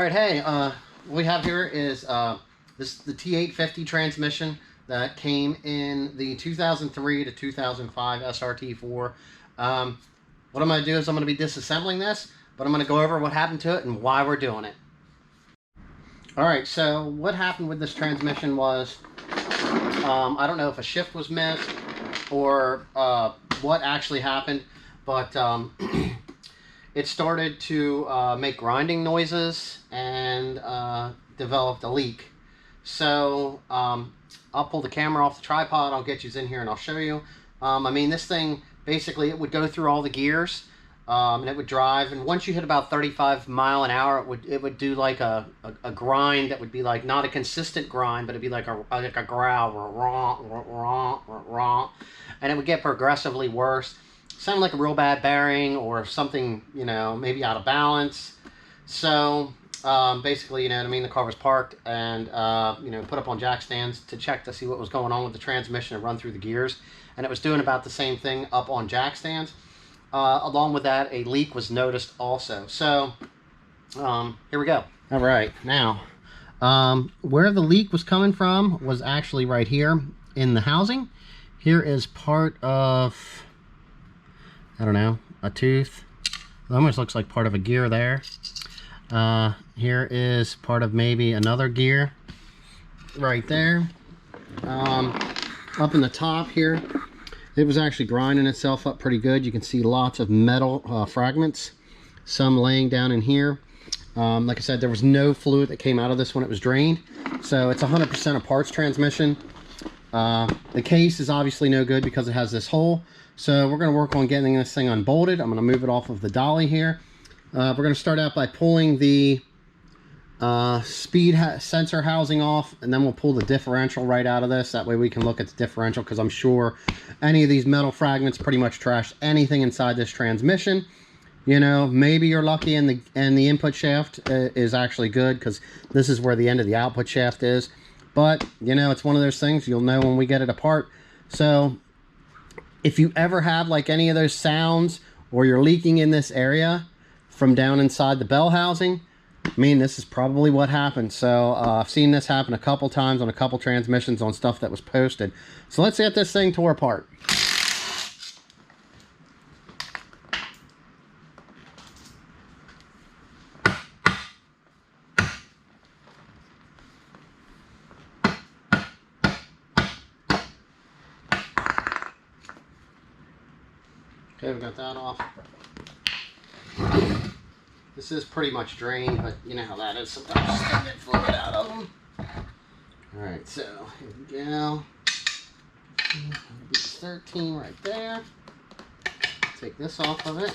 All right, hey, what we have here is the T850 transmission that came in the 2003 to 2005 srt4. What I'm going to do is I'm going to be disassembling this, but I'm going to go over what happened to it and why we're doing it. All right, so what happened with this transmission was, I don't know if a shift was missed or what actually happened, but it started to make grinding noises and developed a leak. So I'll pull the camera off the tripod, I'll get you in here and I'll show you. I mean, this thing, basically it would go through all the gears and it would drive, and once you hit about 35 miles an hour, it would do like a grind that would be like not a consistent grind, but it'd be like a growl, and it would get progressively worse. Sounded like a real bad bearing or something, you know, maybe out of balance. So basically, you know what I mean, the car was parked and you know, put up on jack stands to check to see what was going on with the transmission and run through the gears, and it was doing about the same thing up on jack stands. Along with that, a leak was noticed also. So here we go. All right, now where the leak was coming from was actually right here in the housing. Here is part of, I don't know, a tooth. It almost looks like part of a gear there. Here is part of maybe another gear right there. Up in the top here, it was actually grinding itself up pretty good. You can see lots of metal fragments, some laying down in here. Like I said, there was no fluid that came out of this when it was drained. So it's 100% a parts transmission. The case is obviously no good because it has this hole. So we're going to work on getting this thing unbolted. I'm going to move it off of the dolly here. We're going to start out by pulling the speed sensor housing off, and then we'll pull the differential right out of this. That way we can look at the differential, because I'm sure any of these metal fragments pretty much trashed anything inside this transmission. You know, maybe you're lucky and the input shaft is actually good, because this is where the end of the output shaft is. But, you know, it's one of those things you'll know when we get it apart. So if you ever have like any of those sounds, or you're leaking in this area from down inside the bell housing, I mean, this is probably what happened. So I've seen this happen a couple times on a couple transmissions on stuff that was posted. So let's get this thing tore apart. Okay, we got that off. This is pretty much drained, but you know how that is. Sometimes you still get fluid out of them. Alright, so here we go. 13 right there. Take this off of it.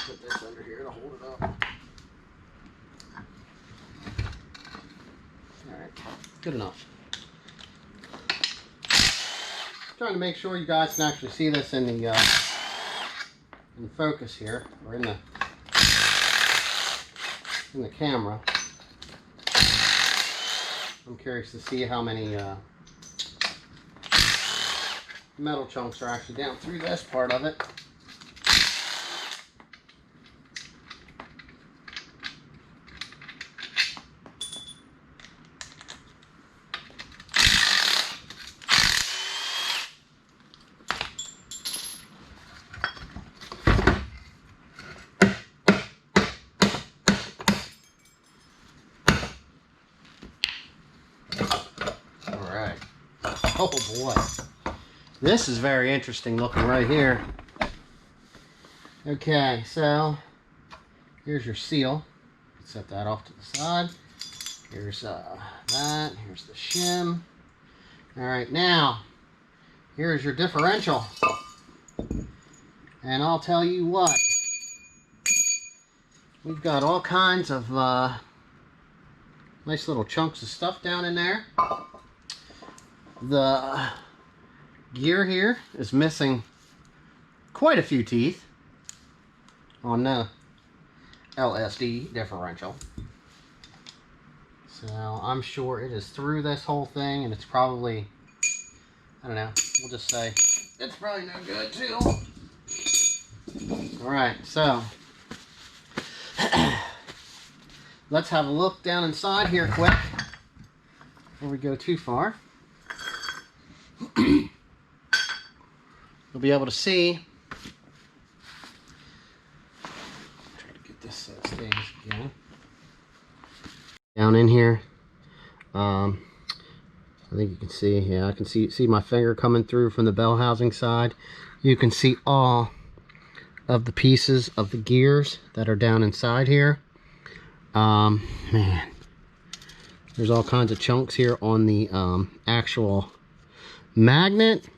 Put this under here to hold it up. Alright, good enough. Trying to make sure you guys can actually see this in the focus here, or in the camera. I'm curious to see how many metal chunks are actually down through this part of it. Oh boy, this is very interesting looking right here. Okay, so here's your seal. Set that off to the side. Here's that. Here's the shim. All right, now here's your differential. And I'll tell you what, we've got all kinds of nice little chunks of stuff down in there. The gear here is missing quite a few teeth on LSD differential. So I'm sure it is through this whole thing, and it's probably, I don't know, we'll just say it's probably no good too. Alright, so let's have a look down inside here quick before we go too far. You'll be able to see. Try to get this so it stays again. Down in here, I think you can see, yeah, I can see my finger coming through from the bell housing side. You can see all of the pieces of the gears that are down inside here. Man, there's all kinds of chunks here on the actual magnet.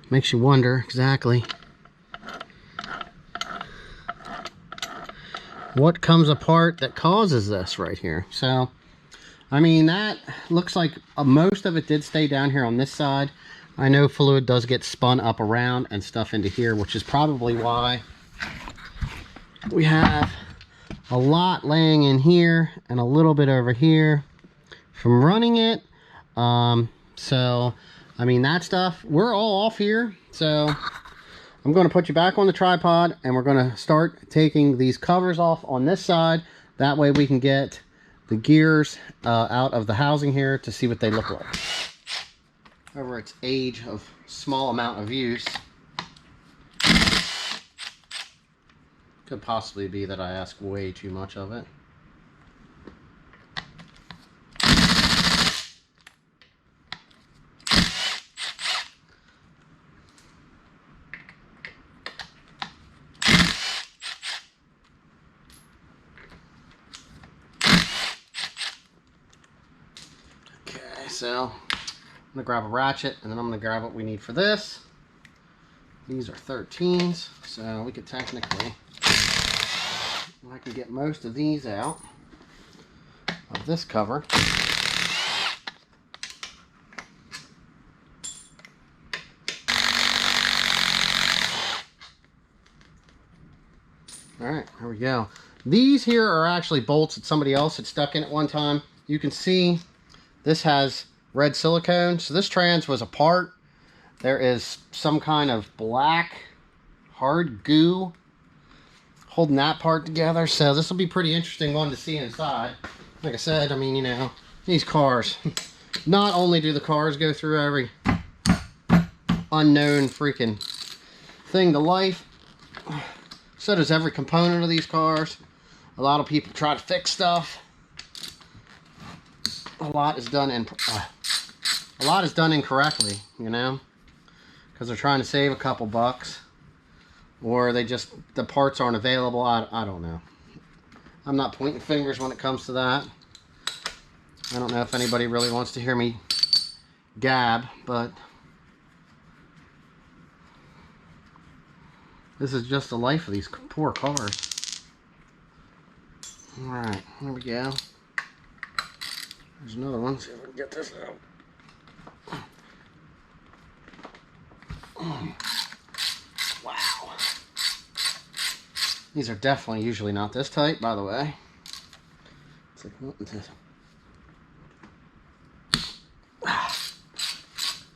Makes you wonder exactly what comes apart that causes this right here. So I mean, that looks like most of it did stay down here on this side. I know fluid does get spun up around and stuff into here, which is probably why we have a lot laying in here and a little bit over here from running it. So I mean, that stuff, we're all off here. So I'm going to put you back on the tripod, and we're going to start taking these covers off on this side. That way we can get the gears out of the housing here to see what they look like over its age of small amount of use. Could possibly be that I ask way too much of it. So I'm gonna grab a ratchet, and then I'm gonna grab what we need for this. These are 13s, so we could technically, I can get most of these out of this cover. All right, here we go. These here are actually bolts that somebody else had stuck in at one time. You can see this has red silicone, so this trans was apart. There is some kind of black hard goo holding that part together, so this will be pretty interesting one to see inside. Like I said, I mean, you know, these cars, not only do the cars go through every unknown freaking thing to life, so does every component of these cars. A lot of people try to fix stuff. A lot is done incorrectly, you know, because they're trying to save a couple bucks, or the parts aren't available. I don't know. I'm not pointing fingers when it comes to that. I don't know if anybody really wants to hear me gab, but this is just the life of these poor cars. All right, here we go. There's another one. See if we can get this out. Wow. These are definitely usually not this tight, by the way. It's like, what is this?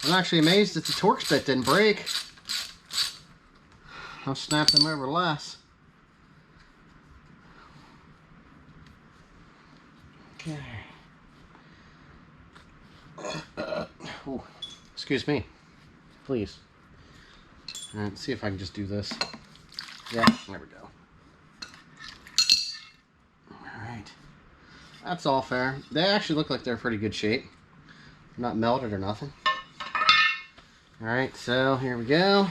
I'm actually amazed that the Torx bit didn't break. I'll snap them over less. Okay. Oh, excuse me, please. All right, see if I can just do this. Yeah, there we go. All right, that's all fair. They actually look like they're in pretty good shape. Not melted or nothing. All right, so here we go.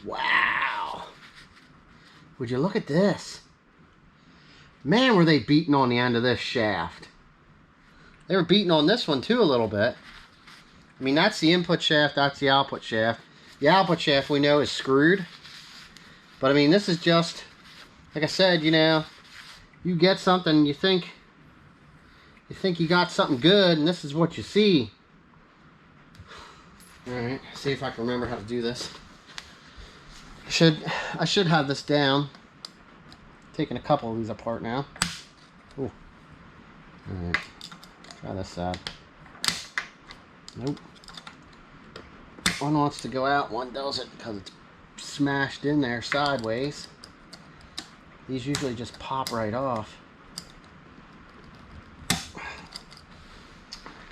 Wow. Would you look at this? Man, were they beating on the end of this shaft. They were beating on this one too a little bit. I mean, that's the input shaft, that's the output shaft. The output shaft we know is screwed. But I mean, this is just, like I said, you know, you get something, you think you got something good, and this is what you see. Alright, see if I can remember how to do this. I should have this down. Taking a couple of these apart now. Ooh. Alright, try this side. Nope. One wants to go out, one doesn't because it's smashed in there sideways. These usually just pop right off.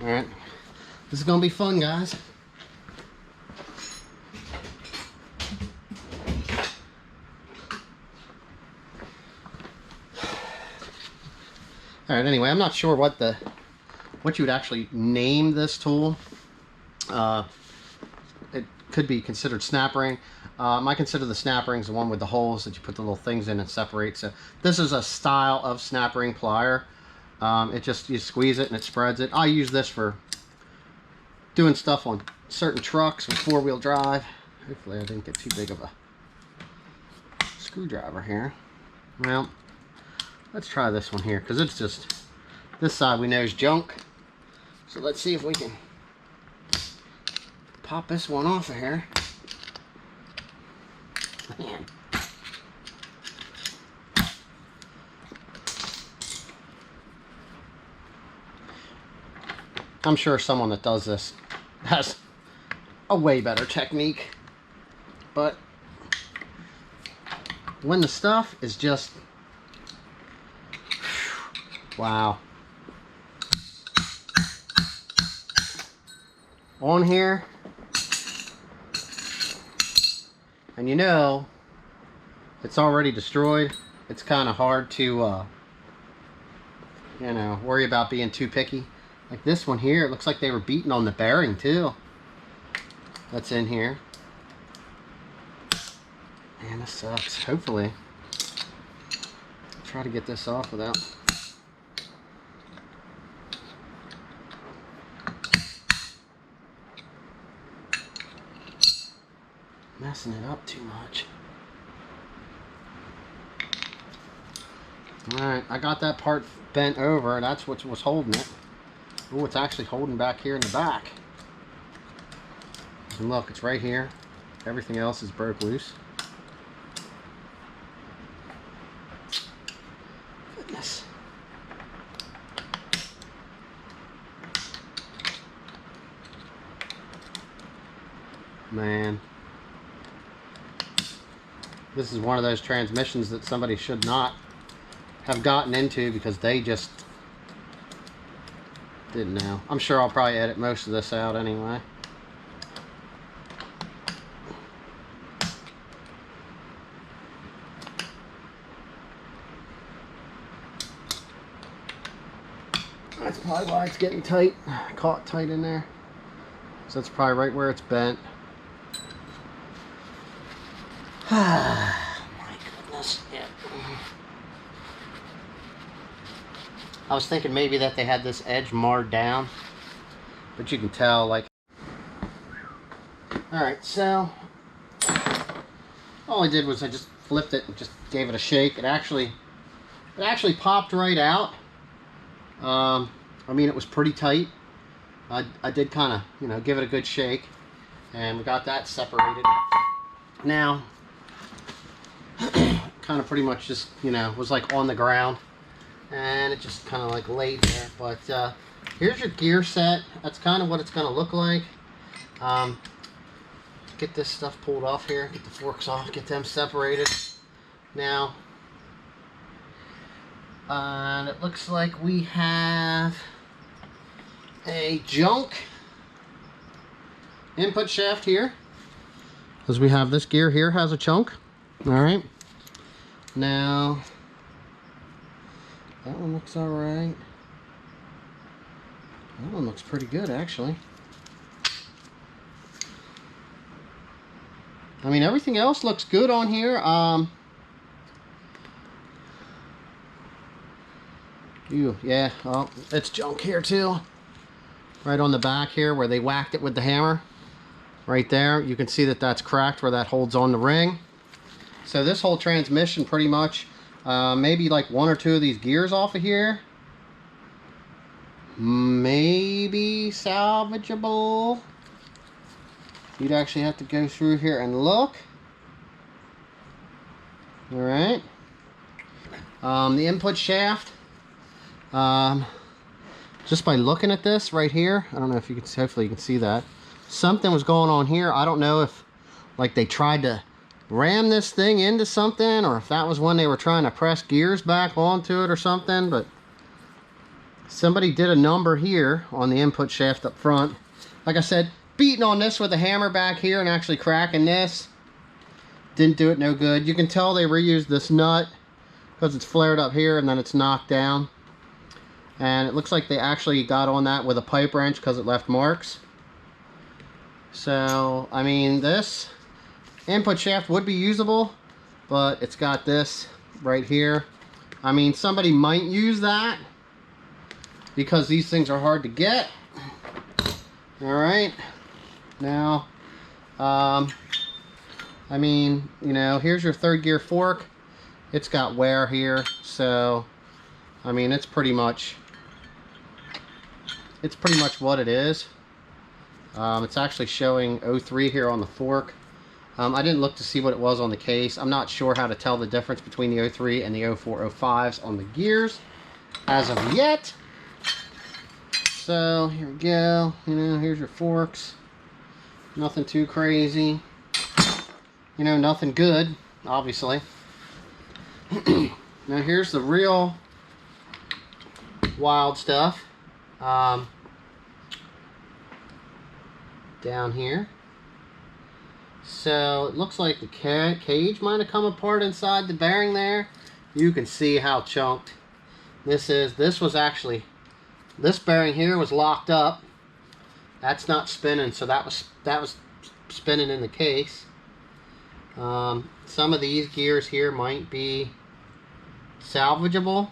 Alright, this is going to be fun, guys. Alright, anyway, I'm not sure what you would actually name this tool. It could be considered snap ring. I consider the snap rings the one with the holes that you put the little things in and separate. So this is a style of snap ring plier. You squeeze it and it spreads it. I use this for doing stuff on certain trucks with four-wheel drive. Hopefully I didn't get too big of a screwdriver here. Well, let's try this one here because it's just, this side we know is junk. So let's see if we can pop this one off of here. Man. I'm sure someone that does this has a way better technique. But when the stuff is just, wow. On here, and you know it's already destroyed, it's kind of hard to you know, worry about being too picky. Like this one here, it looks like they were beating on the bearing too. That's in here. Man, this sucks. Hopefully try to get this off without messing it up too much. Alright, I got that part bent over. That's what was holding it. Oh, it's actually holding back here in the back. And look, it's right here. Everything else is broke loose. Goodness. Man. This is one of those transmissions that somebody should not have gotten into because they just didn't know. I'm sure I'll probably edit most of this out anyway. That's probably why it's getting tight, caught tight in there. So that's probably right where it's bent. My goodness. Yeah. I was thinking maybe that they had this edge marred down, but you can tell, like. Alright, so all I did was I just flipped it and just gave it a shake. It actually popped right out. I mean, it was pretty tight. I did kind of, you know, give it a good shake, and we got that separated. Now, kind of pretty much just, you know, was like on the ground, and it just kind of like laid there. But here's your gear set. That's kind of what it's going to look like. Get this stuff pulled off here, get the forks off, get them separated. Now, and it looks like we have a junk input shaft here, because we have this gear here has a chunk. All right, now that one looks all right. That one looks pretty good, actually. I mean, everything else looks good on here. Yeah, well, it's junk here too. Right on the back here where they whacked it with the hammer. Right there, you can see that that's cracked where that holds on the ring. So this whole transmission pretty much, maybe like one or two of these gears off of here. Maybe salvageable. you'd actually have to go through here and look. All right. The input shaft, just by looking at this right here, I don't know if you can, hopefully you can see that. Something was going on here. I don't know if like they tried to ram this thing into something, or if that was when they were trying to press gears back onto it or something, but somebody did a number here on the input shaft up front. Like I said, beating on this with a hammer back here and actually cracking this didn't do it no good. You can tell they reused this nut because it's flared up here and then it's knocked down. And it looks like they actually got on that with a pipe wrench because it left marks. So, I mean, this input shaft would be usable, but it's got this right here. I mean, somebody might use that because these things are hard to get. All right. Now, I mean, you know, here's your third gear fork. It's got wear here, so I mean, it's pretty much what it is. It's actually showing 03 here on the fork. I didn't look to see what it was on the case. I'm not sure how to tell the difference between the 03 and the 04, 05s on the gears as of yet. So here we go. You know, here's your forks. Nothing too crazy. You know, nothing good, obviously. Now here's the real wild stuff. Down here. So it looks like the cage might have come apart inside the bearing there. You can see how chunked this is. This was actually, this bearing here was locked up. That's not spinning, so that was spinning in the case. Some of these gears here might be salvageable,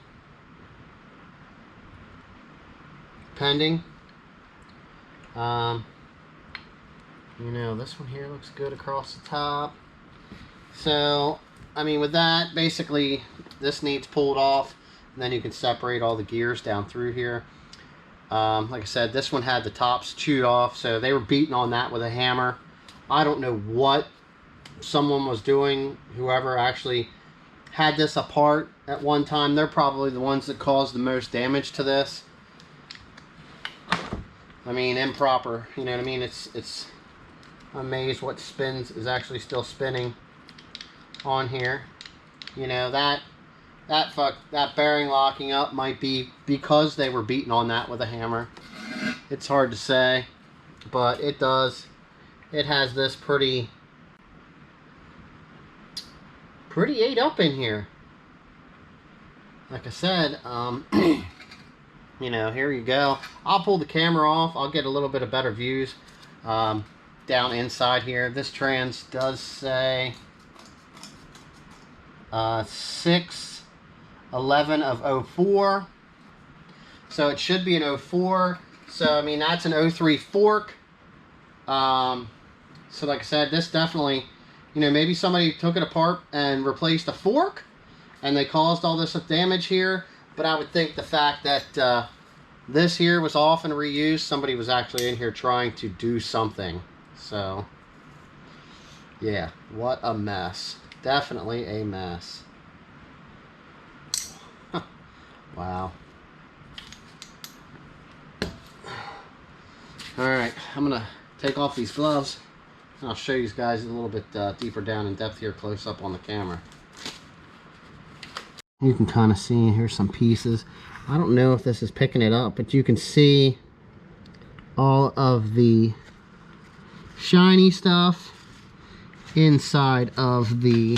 pending. You know, this one here looks good across the top. So, I mean, with that, basically, this needs pulled off, and then you can separate all the gears down through here. Like I said, this one had the tops chewed off, so they were beating on that with a hammer. I don't know what someone was doing, whoever actually had this apart at one time. They're probably the ones that caused the most damage to this. I mean, improper, you know what I mean? It's I'm amazed what spins is actually still spinning on here. You know, that bearing locking up might be because they were beating on that with a hammer. It's hard to say, but it does. It has this pretty ate up in here. Like I said, you know, here you go. I'll pull the camera off. I'll get a little bit of better views down inside here. This trans does say 6/11 of 04. So it should be an 04. So, I mean, that's an 03 fork. So, like I said, this definitely, you know, maybe somebody took it apart and replaced a fork and they caused all this damage here. But I would think the fact that this here was off and reused, somebody was actually in here trying to do something. So, yeah, what a mess. Definitely a mess. Wow. Alright, I'm going to take off these gloves and I'll show you guys a little bit deeper down in depth here, close up on the camera. You can kind of see, here's some pieces. I don't know if this is picking it up, but you can see all of the shiny stuff inside of the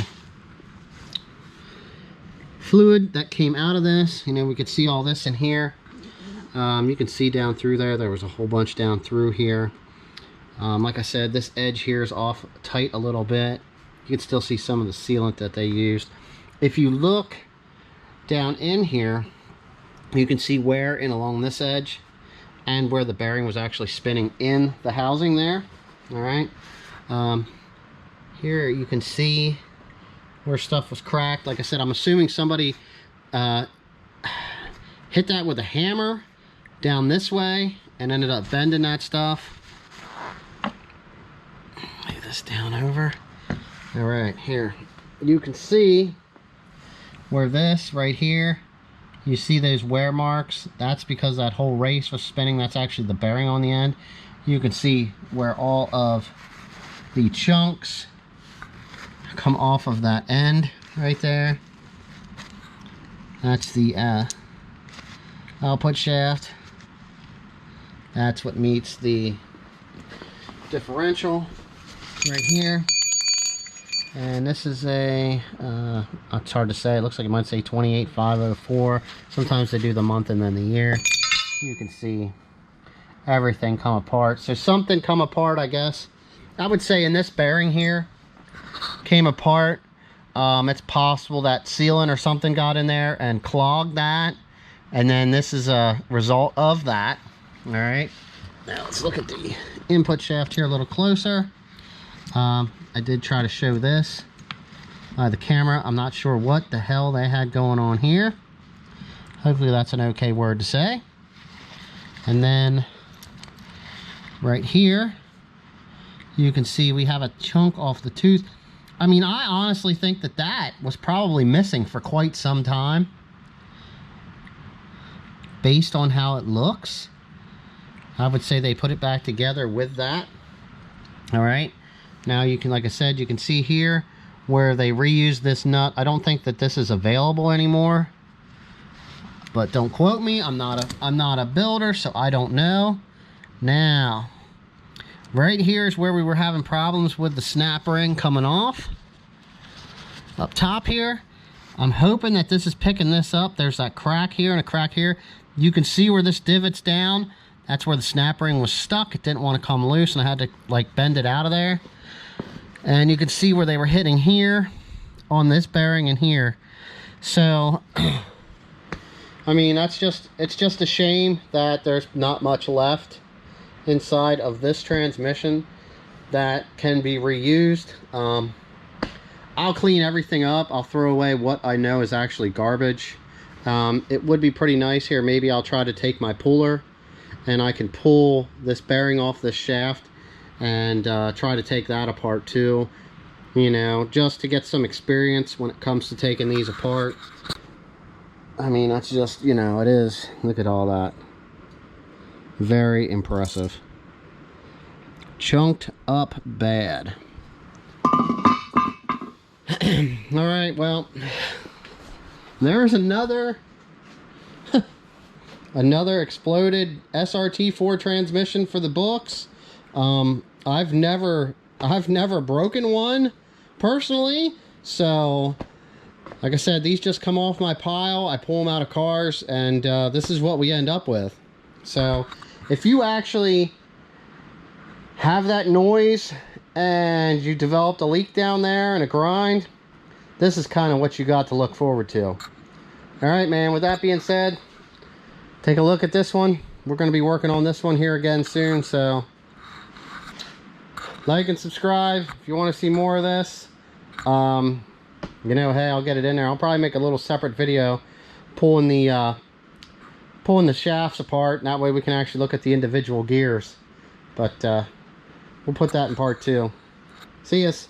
fluid that came out of this. You know, we could see all this in here. You can see down through there was a whole bunch down through here. Like I said, this edge here is off tight a little bit. You can still see some of the sealant that they used. If you look down in here, you can see wear in along this edge and where the bearing was actually spinning in the housing there. All right, here you can see where stuff was cracked. Like I said, I'm assuming somebody hit that with a hammer down this way and ended up bending that stuff. this down over. All right, here. You can see where this right here, you see those wear marks. That's because that whole race was spinning. That's actually the bearing on the end. You can see where all of the chunks come off of that end right there. That's the output shaft. That's what meets the differential right here. And this is a, it's hard to say, it looks like it might say 28504. Sometimes they do the month and then the year. You can see everything come apart. So something come apart, I guess. I would say in this bearing here, came apart. It's possible that sealant or something got in there and clogged that. And then this is a result of that. All right. Now let's look at the input shaft here a little closer. I did try to show this by the camera. I'm not sure what the hell they had going on here. Hopefully that's an okay word to say. And then right here, you can see we have a chunk off the tooth. I mean, I honestly think that that was probably missing for quite some time. Based on how it looks, I would say they put it back together with that. All right. Now you can, like I said, you can see here where they reused this nut. I don't think that this is available anymore, but don't quote me. I'm not a builder, so I don't know. Now, right here is where we were having problems with the snap ring coming off. Up top here, I'm hoping that this is picking this up. There's that crack here and a crack here. You can see where this divot's down. That's where the snap ring was stuck. It didn't want to come loose, and I had to like bend it out of there. And you can see where they were hitting here on this bearing and here. So, I mean, it's just a shame that there's not much left inside of this transmission that can be reused. I'll clean everything up. I'll throw away what I know is actually garbage. It would be pretty nice here. Maybe I'll try to take my puller and I can pull this bearing off this shaft and try to take that apart too, you know, just to get some experience when it comes to taking these apart. I mean, that's just, you know, it is. Look at all that. Very impressive. Chunked up bad. All right, well, there's another another exploded srt4 transmission for the books. I've never broken one personally, so like I said, these just come off my pile. I pull them out of cars, and this is what we end up with. So if you actually have that noise and you developed a leak down there and a grind, this is kind of what you got to look forward to. All right, man, with that being said, take a look at this one. We're going to be working on this one here again soon, so like and subscribe if you want to see more of this. You know, hey, I'll get it in there. I'll probably make a little separate video pulling the shafts apart, and that way we can actually look at the individual gears. But we'll put that in part 2. See yas.